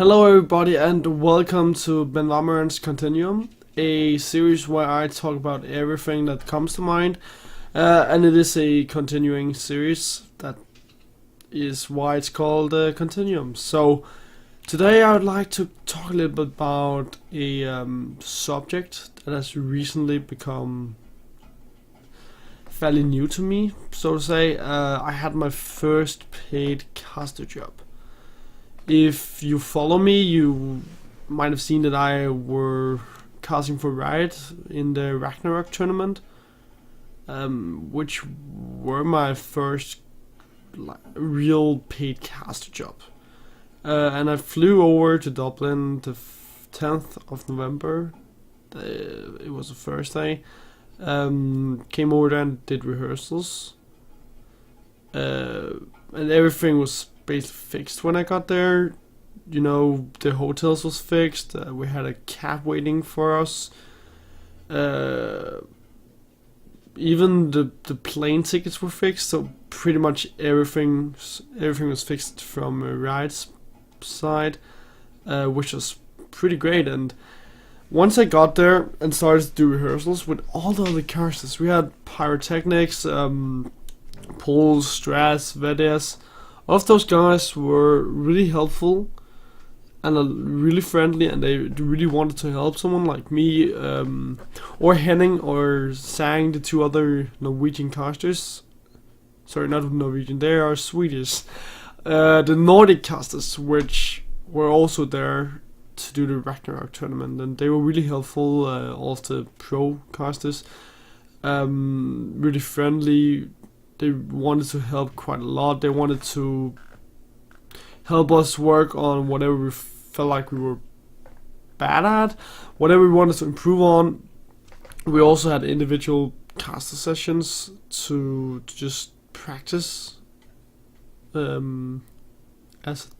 Hello everybody and welcome to Benvarmeren's Continuum, a series where I talk about everything that comes to mind, and it is a continuing series. That is why it's called Continuum. So today I would like to talk a little bit about a subject that has recently become fairly new to me, so to say. I had my first paid caster job. If you follow me, you might have seen that I were casting for Riot in the Ragnarok tournament, which were my first real paid caster job. And I flew over to Dublin the 10th of November. It was a Thursday. Came over there and did rehearsals. And everything was basically fixed when I got there. You know, the hotels was fixed. We had a cab waiting for us. Even the plane tickets were fixed. So pretty much everything was fixed from Riot's side, which was pretty great. And once I got there and started to do rehearsals with all the other characters, we had pyrotechnics, Pols, Strats, Vedes. All of those guys were really helpful and really friendly, and they really wanted to help someone like me, or Henning or Sang, the two other Norwegian casters. Sorry, not Norwegian, they are Swedish. The Nordic casters, which were also there to do the Ragnarok tournament, and they were really helpful. All of the pro casters, really friendly. They wanted to help quite a lot. They wanted to help us work on whatever we felt like we were bad at, whatever we wanted to improve on. We also had individual caster sessions to just practice as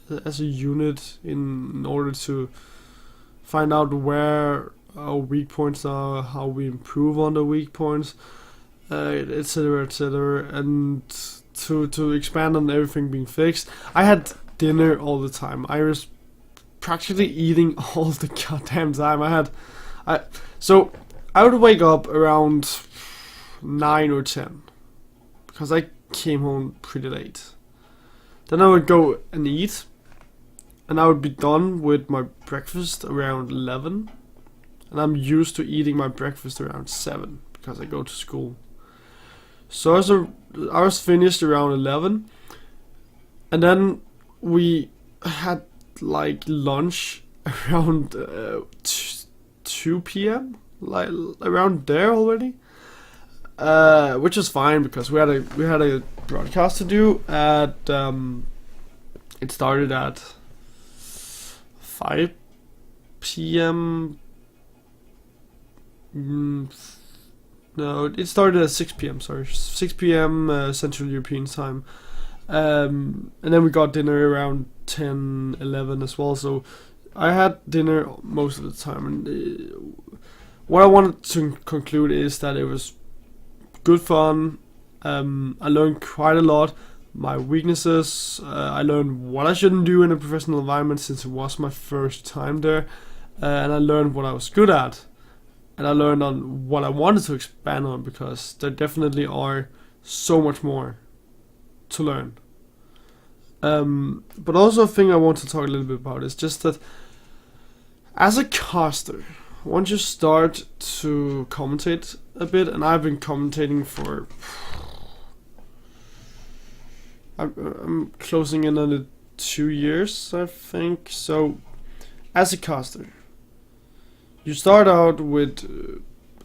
a unit in order to find out where our weak points are, how we improve on the weak points, etc., etc., and to expand on everything being fixed. I had dinner all the time. I was practically eating all the goddamn time. So I would wake up around 9 or 10 because I came home pretty late. Then I would go and eat, and I would be done with my breakfast around 11, and I'm used to eating my breakfast around 7 because I go to school. So I was finished around 11, and then we had like lunch around 2 p.m. like around there already, which was fine because we had a broadcast to do at it started at 5 p.m. No, it started at 6 p.m. Sorry, 6 p.m. Central European time, and then we got dinner around 10, 11 as well. So I had dinner most of the time, and what I wanted to conclude is that it was good fun. I learned quite a lot. My weaknesses. I learned what I shouldn't do in a professional environment since it was my first time there, and I learned what I was good at. And I learned on what I wanted to expand on, because there definitely are so much more to learn. But also a thing I want to talk a little bit about is just that as a caster, once you start to commentate a bit, and I've been commentating for... I'm closing in on the 2 years, I think. So, as a caster, you start out with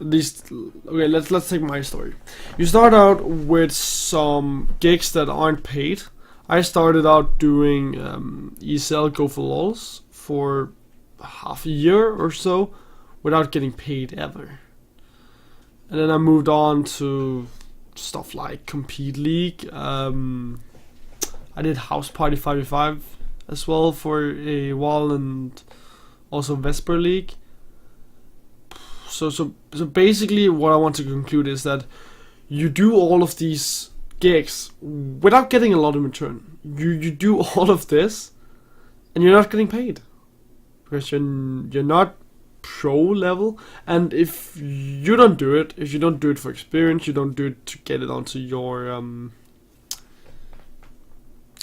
at least, okay, let's take my story. You start out with some gigs that aren't paid. I started out doing ESL Go for Lols for half a year or so without getting paid ever. And then I moved on to stuff like Compete League. I did House Party 5v5 as well for a while, and also Vesper League. So basically what I want to conclude is that you do all of these gigs without getting a lot in return. You do all of this and you're not getting paid because you're not pro level. And if you don't do it, if you don't do it for experience, you don't do it to get it onto your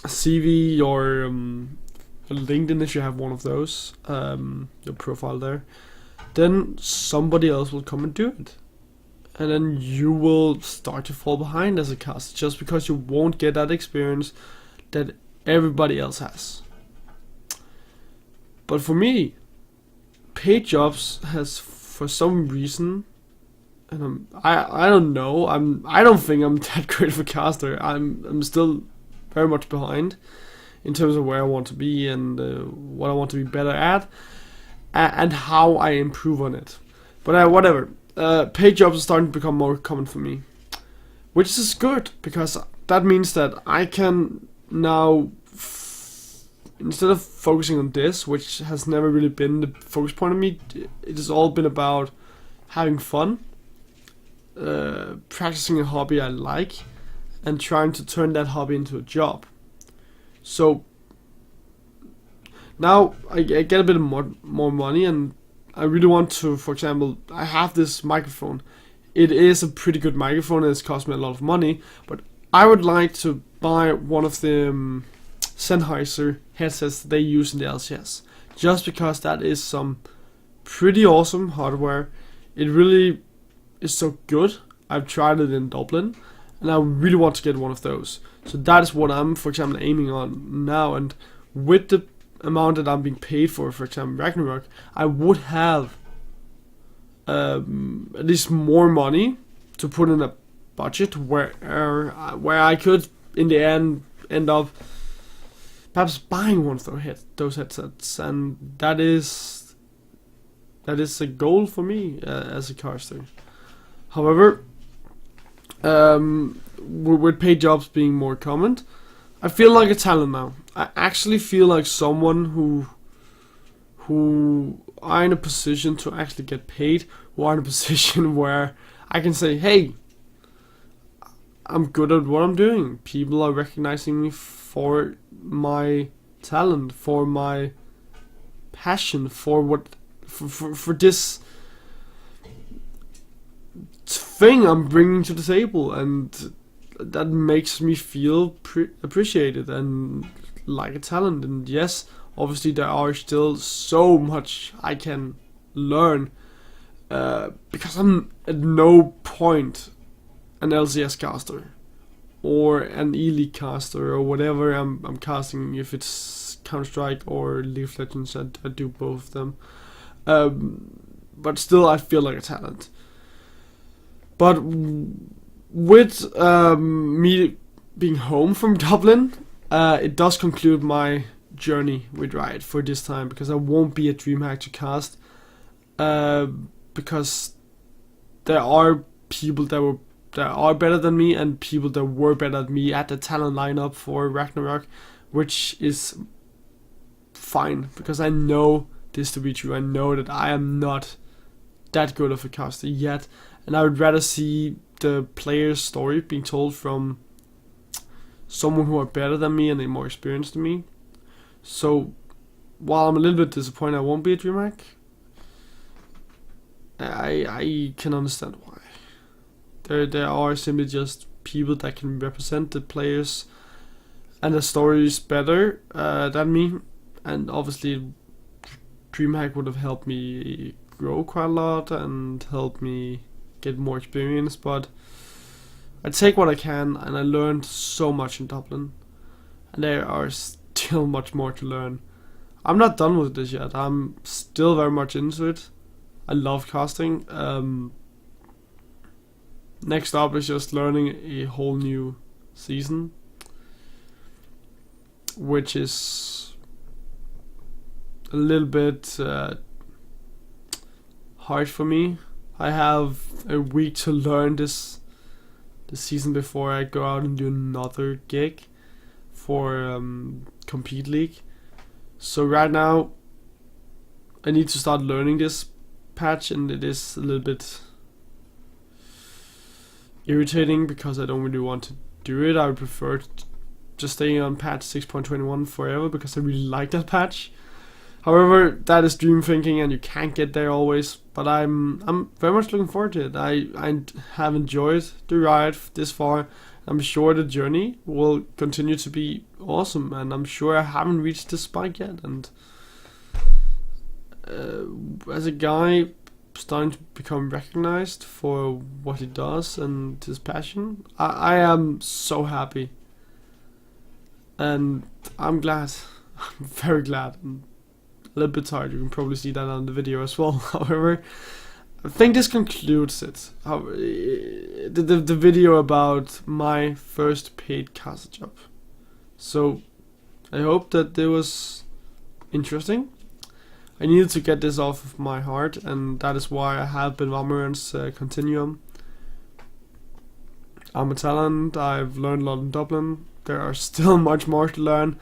CV, your LinkedIn, if you have one of those, your profile there, then somebody else will come and do it. And then you will start to fall behind as a caster just because you won't get that experience that everybody else has. But for me, paid jobs has, for some reason, and I don't know, I don't think I'm that great of a caster. I'm still very much behind in terms of where I want to be and what I want to be better at, and how I improve on it. But whatever. Paid jobs are starting to become more common for me, which is good because that means that I can now, instead of focusing on this, which has never really been the focus point of me, it has all been about having fun, practicing a hobby I like, and trying to turn that hobby into a job. So now I get a bit of more money, and I really want to, for example, I have this microphone. It is a pretty good microphone and it's cost me a lot of money, but I would like to buy one of the Sennheiser headsets they use in the LCS, just because that is some pretty awesome hardware. It really is so good. I've tried it in Dublin, and I really want to get one of those. So that is what I'm, for example, aiming on now. And with the amount that I'm being paid for example, Ragnarok, I would have at least more money to put in a budget where I could, in the end up perhaps buying one of those headsets, and that is a goal for me as a caster. However, with paid jobs being more common, I feel like a talent now. I actually feel like someone who are in a position to actually get paid, who are in a position where I can say, hey, I'm good at what I'm doing. People are recognizing me for my talent, for my passion, for this thing I'm bringing to the table, and that makes me feel appreciated and like a talent. And yes, obviously there are still so much I can learn, because I'm at no point an LCS caster or an E-League caster or whatever I'm casting. If it's Counter-Strike or League of Legends, I do both of them, but still I feel like a talent. But with me being home from Dublin, it does conclude my journey with Riot for this time, because I won't be at DreamHack to cast, because there are people that are better than me and people that were better than me at the talent lineup for Ragnarok, which is fine because I know this to be true. I know that I am not that good of a caster yet, and I would rather see the player's story being told from someone who are better than me and more experienced than me. So while I'm a little bit disappointed I won't be at DreamHack, I can understand why. There are simply just people that can represent the players and the stories better than me, and obviously DreamHack would have helped me grow quite a lot and helped me get more experience, but I take what I can, and I learned so much in Dublin, and there are still much more to learn. I'm not done with this yet. I'm still very much into it. I love casting. Next up is just learning a whole new season, which is a little bit hard for me. I have a week to learn this season before I go out and do another gig for Compete League. So right now I need to start learning this patch, and it is a little bit irritating because I don't really want to do it. I would prefer just staying on patch 6.21 forever because I really like that patch. However, that is dream thinking, and you can't get there always. But I'm very much looking forward to it. I have enjoyed the ride this far. I'm sure the journey will continue to be awesome, and I'm sure I haven't reached the spike yet. And as a guy starting to become recognized for what he does and his passion, I am so happy, and I'm glad. I'm very glad. I'm a little bit tired. You can probably see that on the video as well. However, I think this concludes it. The video about my first paid caster job. So I hope that it was interesting. I needed to get this off of my heart, and that is why I have Benvarmeren's Continuum. I'm a talent. I've learned a lot in Dublin. There are still much more to learn,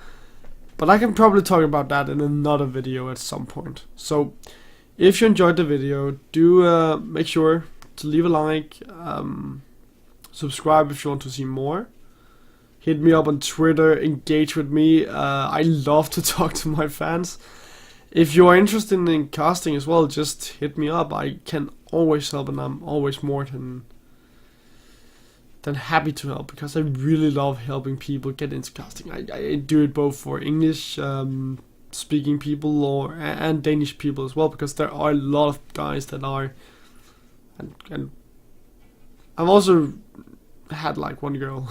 but I can probably talk about that in another video at some point. So if you enjoyed the video, do make sure to leave a like, subscribe if you want to see more. Hit me up on Twitter, engage with me. I love to talk to my fans. If you are interested in casting as well, just hit me up. I can always help, and I'm always more than happy to help, because I really love helping people get into casting. I do it both for English speaking people and Danish people as well, because there are a lot of guys that are, and I've also had like one girl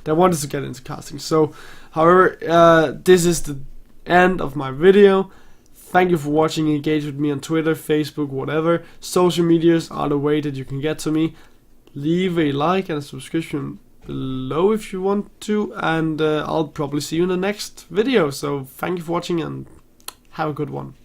that wanted to get into casting. So, however, this is the end of my video. Thank you for watching. Engage with me on Twitter, Facebook, whatever. Social medias are the way that you can get to me. Leave a like and a subscription below if you want to, and I'll probably see you in the next video. So thank you for watching, and have a good one.